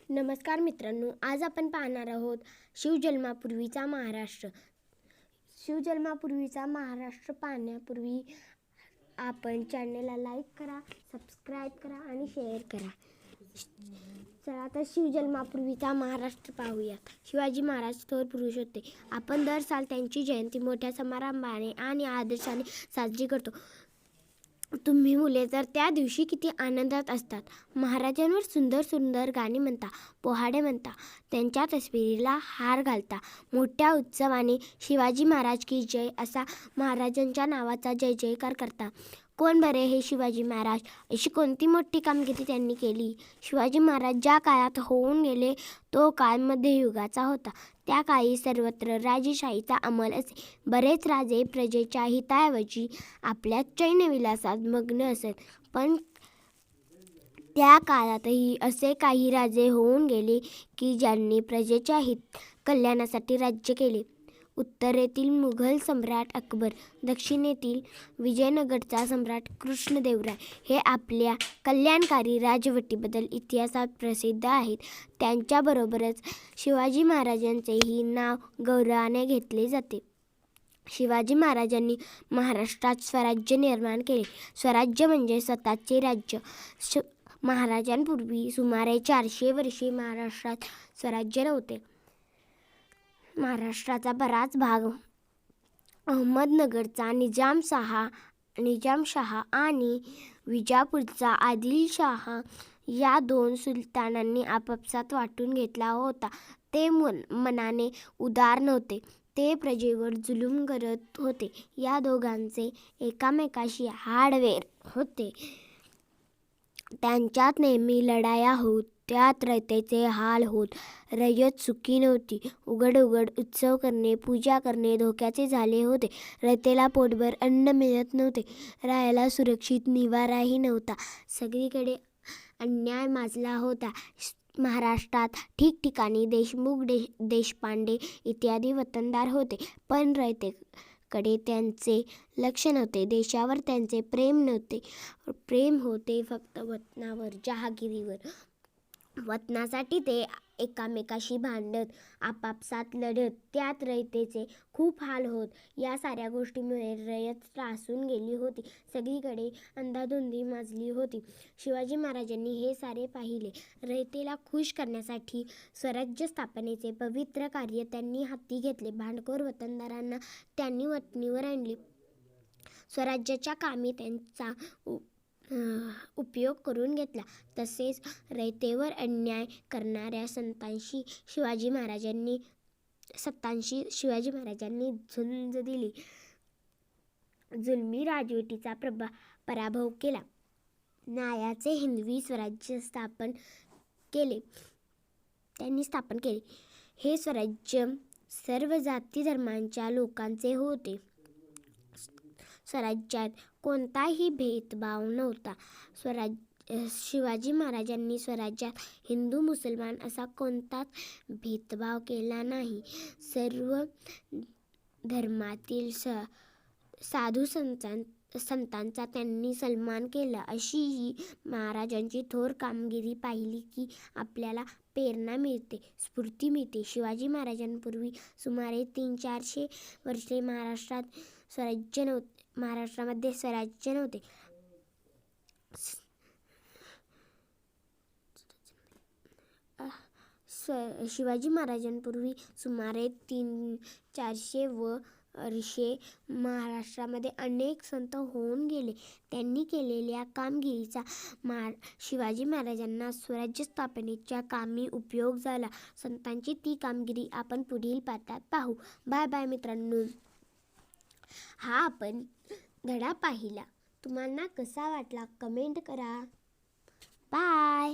नमस्कार मित्रांनो, आज आपण पाहणार आहोत शिवजन्मापूर्वीचा महाराष्ट्र. शिवजन्मापूर्वीचा महाराष्ट्र पाहण्यापूर्वी आपण चॅनलला लाईक करा, सबस्क्राईब करा आणि शेअर करा. चला तर शिवजन्मापूर्वीचा महाराष्ट्र पाहूया. शिवाजी महाराज थोर पुरुष होते. आपण दर साल त्यांची जयंती मोठ्या समारंभाने आणि आदर्शाने साजरी करतो. तुम्ही मुले तर त्या दिवशी किती आनंदात असतात. महाराजांवर सुंदर सुंदर गाणी म्हणता, पोहाडे म्हणता, त्यांच्या तस्वीरीला हार घालता. मोठ्या उत्सवाने शिवाजी महाराज की जय असा महाराजांच्या नावाचा जय जयकार करता. कोण बरे हे शिवाजी महाराज? अशी कोणती मोठी कामगिरी त्यांनी केली? शिवाजी महाराज ज्या काळात होऊन गेले तो काळ मध्ययुगाचा होता. त्या काळी सर्वत्र राजेशाहीचा अंमल असे. बरेच राजे प्रजेच्या हिताऐवजी आपल्या चैनविलासात मग्न असत. पण त्या काळातही असे काही राजे होऊन गेले की ज्यांनी प्रजेच्या कल्याणासाठी राज्य केले. उत्तरेतील मुघल सम्राट अकबर, दक्षिणेतील विजयनगरचा सम्राट कृष्णदेवराय हे आपल्या कल्याणकारी राजवटीबद्दल इतिहासात प्रसिद्ध आहेत. त्यांच्याबरोबरच शिवाजी महाराजांचेही नाव गौरवाने घेतले जाते. शिवाजी महाराजांनी महाराष्ट्रात स्वराज्य निर्माण केले. स्वराज्य म्हणजे स्वतःचे राज्य. महाराजांपूर्वी सुमारे 400 वर्षे महाराष्ट्रात स्वराज्य नव्हते. महाराष्ट्राचा बराच भाग अहमदनगरचा निजामशाह आणि विजापूरचा आदिलशाह या 2 सुलतानांनी आपापसात वाटून घेतला होता. ते मनाने उदार नव्हते. ते प्रजेवर जुलूम करत होते. या दोघांचे एकामेकाशी हाडवैर होते. त्यांच्यात नेहमी लढाया होत. त्यात रयतेचे हाल होत. रयत सुखी नव्हती. उघड उत्सव करणे, पूजा करणे धोक्याचे झाले होते. रयतेला पोटभर अन्न मिळत नव्हते. राहायला सुरक्षित निवाराही नव्हता. सगळीकडे अन्याय माजला होता. महाराष्ट्रात ठिकठिकाणी देशमुख, देशपांडे इत्यादी वतनदार होते. पण रयतेकडे त्यांचे लक्ष नव्हते. देशावर त्यांचे प्रेम होते फक्त वतनावर, जहागिरीवर. वतनासाठी ते एकामेकाशी भांडत, आपापसात लढत. त्यात रयतेचे खूप हाल होत. या साऱ्या गोष्टींमुळे रयत त्रासून गेली होती. सगळीकडे अंधाधुंदी माजली होती. शिवाजी महाराजांनी हे सारे पाहिले. रयतेला खुश करण्यासाठी स्वराज्य स्थापनेचे पवित्र कार्य त्यांनी हाती घेतले. भांडखोर वतनदारांना त्यांनी वठणीवर आणले. स्वराज्याच्या कामी त्यांचा उपयोग करून घेतला. तसेच रयतेवर अन्याय करणाऱ्या सत्तांशी शिवाजी महाराजांनी झुंज दिली. जुलमी राजवटीचा पराभव केला. न्यायाचे हिंदवी स्वराज्य त्यांनी स्थापन केले. हे स्वराज्य सर्व जाती धर्मांच्या लोकांचे होते. स्वराज्यात कोणताही भेदभाव नव्हता. शिवाजी महाराजांनी स्वराज्यात हिंदू मुसलमान असा कोणताच भेदभाव केला नाही. सर्व धर्मातील साधू संतांचा त्यांनी सन्मान केला. अशी ही महाराजांची थोर कामगिरी पाहिली की आपल्याला प्रेरणा मिळते, स्फूर्ती मिळते. शिवाजी महाराजांपूर्वी सुमारे 300-400 वर्षे महाराष्ट्रामध्ये स्वराज्य नव्हते. शिवाजी महाराजांपूर्वी सुमारे 300-400 वर्षे महाराष्ट्रामध्ये अनेक संत होऊन गेले. त्यांनी केलेल्या कामगिरीचा शिवाजी महाराजांना स्वराज्य स्थापनेच्या कामी उपयोग झाला. संतांची ती कामगिरी आपण पुढील पाठात पाहू. बाय बाय मित्रांनो. हा आपण धडा पाहिला. तुम्हाला कसा वाटला कमेंट करा. बाय.